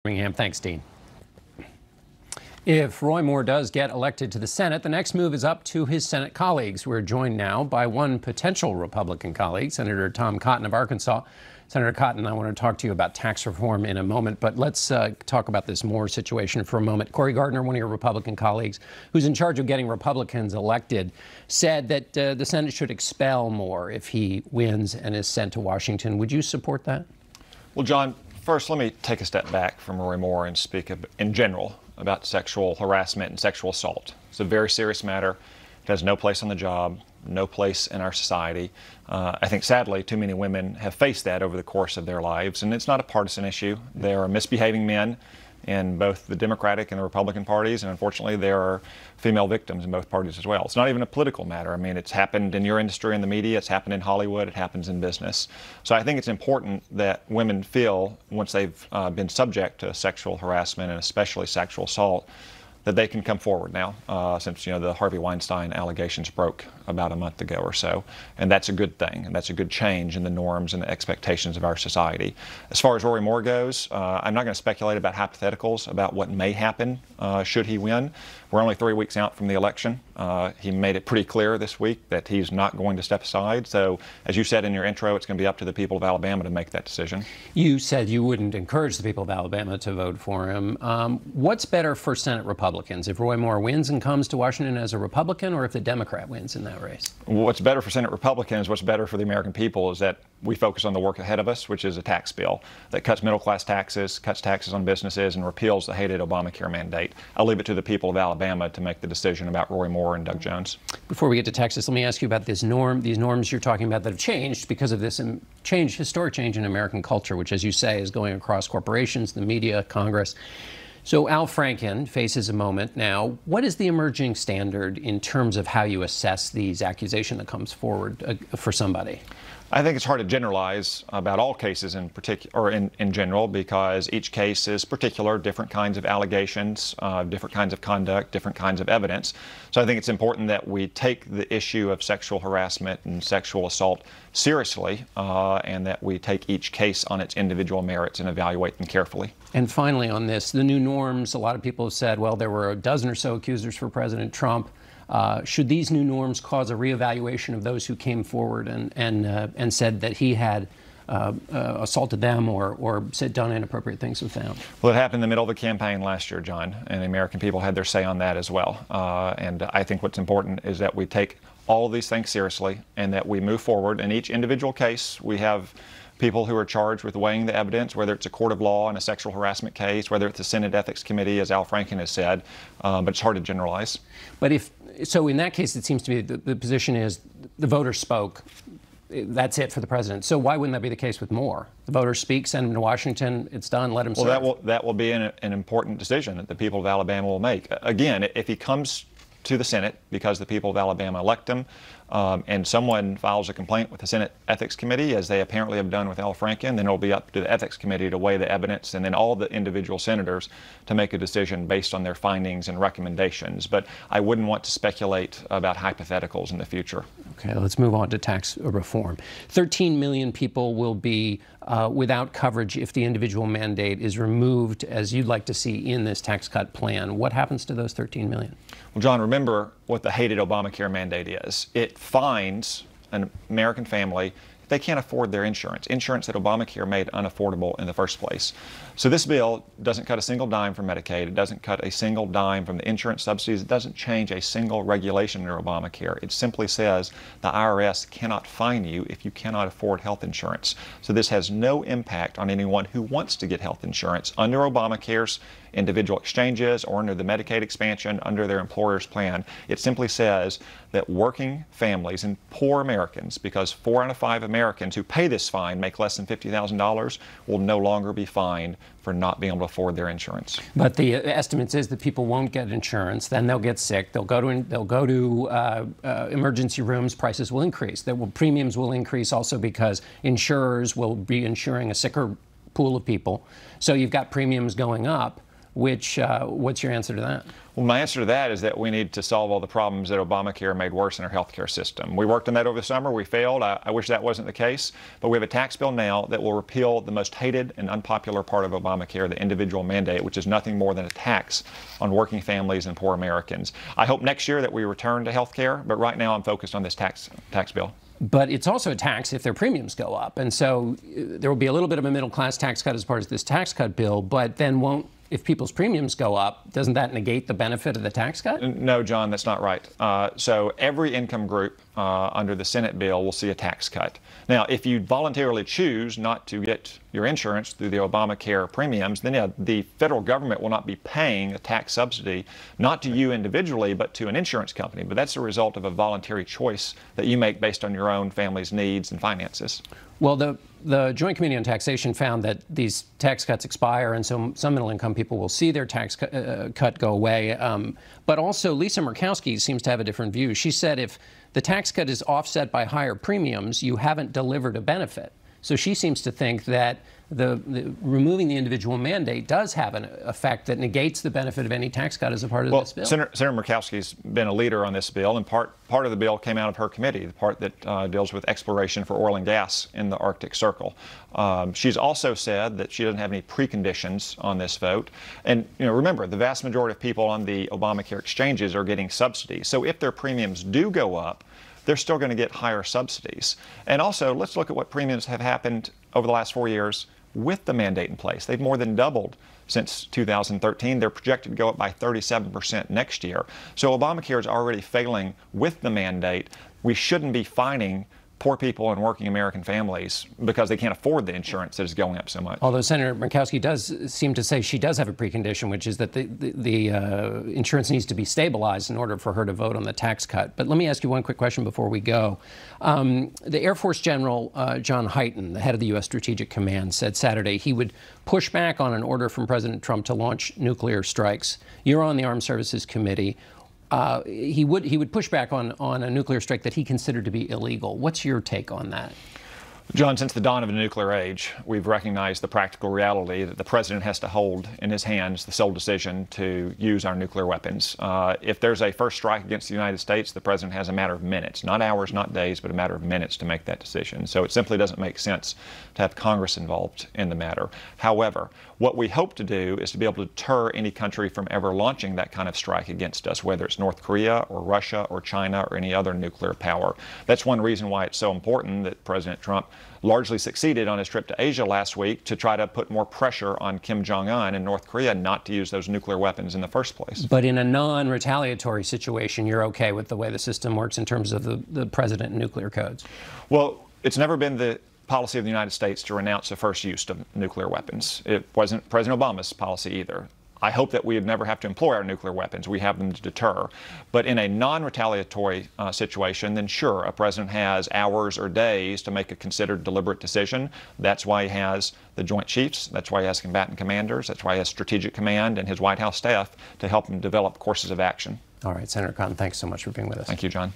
Birmingham. Thanks, Dean. If Roy Moore does get elected to the Senate, the next move is up to his Senate colleagues. We're joined now by one potential Republican colleague, Senator Tom Cotton of Arkansas. Senator Cotton, I want to talk to you about tax reform in a moment, but let's talk about this Moore situation for a moment. Cory Gardner, one of your Republican colleagues, who's in charge of getting Republicans elected, said that the Senate should expel Moore if he wins and is sent to Washington. Would you support that? Well, John, first, let me take a step back from Roy Moore and speak in general about sexual harassment and sexual assault. It's a very serious matter. It has no place on the job, no place in our society. I think, sadly, too many women have faced that over the course of their lives, and it's not a partisan issue. There are misbehaving men in both the Democratic and the Republican parties, and unfortunately there are female victims in both parties as well. It's not even a political matter. I mean, it's happened in your industry, in the media, it's happened in Hollywood, it happens in business. So I think it's important that women feel, once they've been subject to sexual harassment and especially sexual assault, that they can come forward now, since the Harvey Weinstein allegations broke about a month ago or so. And that's a good thing, and that's a good change in the norms and the expectations of our society. As far as Roy Moore goes, I'm not going to speculate about hypotheticals about what may happen should he win. We're only 3 weeks out from the election. He made it pretty clear this week that he's not going to step aside. So, as you said in your intro, it's going to be up to the people of Alabama to make that decision. You said you wouldn't encourage the people of Alabama to vote for him. What's better for Senate Republicans, if Roy Moore wins and comes to Washington as a Republican, or if the Democrat wins in that race? What's better for Senate Republicans, what's better for the American people, is that we focus on the work ahead of us, which is a tax bill that cuts middle-class taxes, cuts taxes on businesses, and repeals the hated Obamacare mandate. I'll leave it to the people of Alabama to make the decision about Roy Moore and Doug Jones. Before we get to Texas, let me ask you about these norms you're talking about that have changed because of this historic change in American culture, which, as you say, is going across corporations, the media, Congress. So Al Franken faces a moment now. What is the emerging standard in terms of how you assess these accusations that comes forward for somebody? I think it's hard to generalize about all cases in particular, or in general, because each case is particular, different kinds of allegations, different kinds of conduct, different kinds of evidence. So I think it's important that we take the issue of sexual harassment and sexual assault seriously, and that we take each case on its individual merits and evaluate them carefully. And finally on this, the new norms, a lot of people have said, well, there were a dozen or so accusers for President Trump. Should these new norms cause a reevaluation of those who came forward and said that he had assaulted them or done inappropriate things with them? Well, it happened in the middle of the campaign last year, John, and the American people had their say on that as well. And I think what's important is that we take all of these things seriously and that we move forward. In each individual case, we have people who are charged with weighing the evidence, whether it's a court of law in a sexual harassment case, whether it's a Senate Ethics Committee, as Al Franken has said, but it's hard to generalize. But so in that case, it seems to me the position is the voters spoke. That's it for the president. So why wouldn't that be the case with Moore? The voters speak, send him to Washington, it's done, let him serve. Well, that will be an important decision that the people of Alabama will make. Again, if he comes to the Senate because the people of Alabama elect him, and someone files a complaint with the Senate Ethics Committee, as they apparently have done with Al Franken, then it'll be up to the Ethics Committee to weigh the evidence, and then all the individual senators to make a decision based on their findings and recommendations. But I wouldn't want to speculate about hypotheticals in the future. Okay, let's move on to tax reform. 13 million people will be without coverage if the individual mandate is removed, as you'd like to see in this tax cut plan. What happens to those 13 million? Well, John, remember what the hated Obamacare mandate is. It fines an American family if they can't afford their insurance that Obamacare made unaffordable in the first place. So this bill doesn't cut a single dime from Medicaid. It doesn't cut a single dime from the insurance subsidies. It doesn't change a single regulation under Obamacare. It simply says the IRS cannot fine you if you cannot afford health insurance. So this has no impact on anyone who wants to get health insurance under Obamacare's individual exchanges or under the Medicaid expansion under their employer's plan. It simply says that working families and poor Americans, because 4 out of 5 Americans who pay this fine make less than $50,000, will no longer be fined for not being able to afford their insurance. But the estimates is that people won't get insurance, then they'll get sick, they'll go to emergency rooms, prices will increase. Premiums will increase also because insurers will be insuring a sicker pool of people. So you've got premiums going up. What's your answer to that? Well, my answer to that is that we need to solve all the problems that Obamacare made worse in our health care system. We worked on that over the summer. We failed. I wish that wasn't the case. But we have a tax bill now that will repeal the most hated and unpopular part of Obamacare, the individual mandate, which is nothing more than a tax on working families and poor Americans. I hope next year that we return to health care, but right now I'm focused on this tax bill. But it's also a tax if their premiums go up. And so there will be a little bit of a middle-class tax cut as part of this tax cut bill, but then if people's premiums go up, doesn't that negate the benefit of the tax cut? No, John, that's not right. So every income group under the Senate bill will see a tax cut. Now, if you voluntarily choose not to get your insurance through the Obamacare premiums, then yeah, the federal government will not be paying a tax subsidy, not to you individually, but to an insurance company. But that's a result of a voluntary choice that you make based on your own family's needs and finances. Well, the Joint Committee on Taxation found that these tax cuts expire, and so some middle-income people will see their tax cut go away. But also, Lisa Murkowski seems to have a different view. She said if the tax cut is offset by higher premiums, you haven't delivered a benefit. So she seems to think that removing the individual mandate does have an effect that negates the benefit of any tax cut as a part of this bill. Senator Murkowski's been a leader on this bill, and part of the bill came out of her committee, the part that deals with exploration for oil and gas in the Arctic Circle. She's also said that she doesn't have any preconditions on this vote. And remember, the vast majority of people on the Obamacare exchanges are getting subsidies. So if their premiums do go up, they're still going to get higher subsidies. And also, let's look at what premiums have happened over the last 4 years with the mandate in place. They've more than doubled since 2013. They're projected to go up by 37% next year. So Obamacare is already failing with the mandate. We shouldn't be fining poor people and working American families because they can't afford the insurance that is going up so much. Although Senator Murkowski does seem to say she does have a precondition, which is that the insurance needs to be stabilized in order for her to vote on the tax cut. But let me ask you one quick question before we go. The Air Force General John Hyten, the head of the U.S. Strategic Command, said Saturday he would push back on an order from President Trump to launch nuclear strikes. You're on the Armed Services Committee. He would push back on a nuclear strike that he considered to be illegal. What's your take on that? John, since the dawn of the nuclear age, we've recognized the practical reality that the president has to hold in his hands the sole decision to use our nuclear weapons. If there's a first strike against the United States, the president has a matter of minutes, not hours, not days, but a matter of minutes to make that decision. So it simply doesn't make sense to have Congress involved in the matter. However, what we hope to do is to be able to deter any country from ever launching that kind of strike against us, whether it's North Korea or Russia or China or any other nuclear power. That's one reason why it's so important that President Trump largely succeeded on his trip to Asia last week to try to put more pressure on Kim Jong-un and North Korea not to use those nuclear weapons in the first place. But in a non-retaliatory situation, you're okay with the way the system works in terms of the president and nuclear codes? Well, it's never been the policy of the United States to renounce the first use of nuclear weapons. It wasn't President Obama's policy either. I hope that we would never have to employ our nuclear weapons. We have them to deter. But in a non-retaliatory situation, then sure, a president has hours or days to make a considered, deliberate decision. That's why he has the Joint Chiefs. That's why he has combatant commanders. That's why he has Strategic Command and his White House staff to help him develop courses of action. All right, Senator Cotton, thanks so much for being with us. Thank you, John.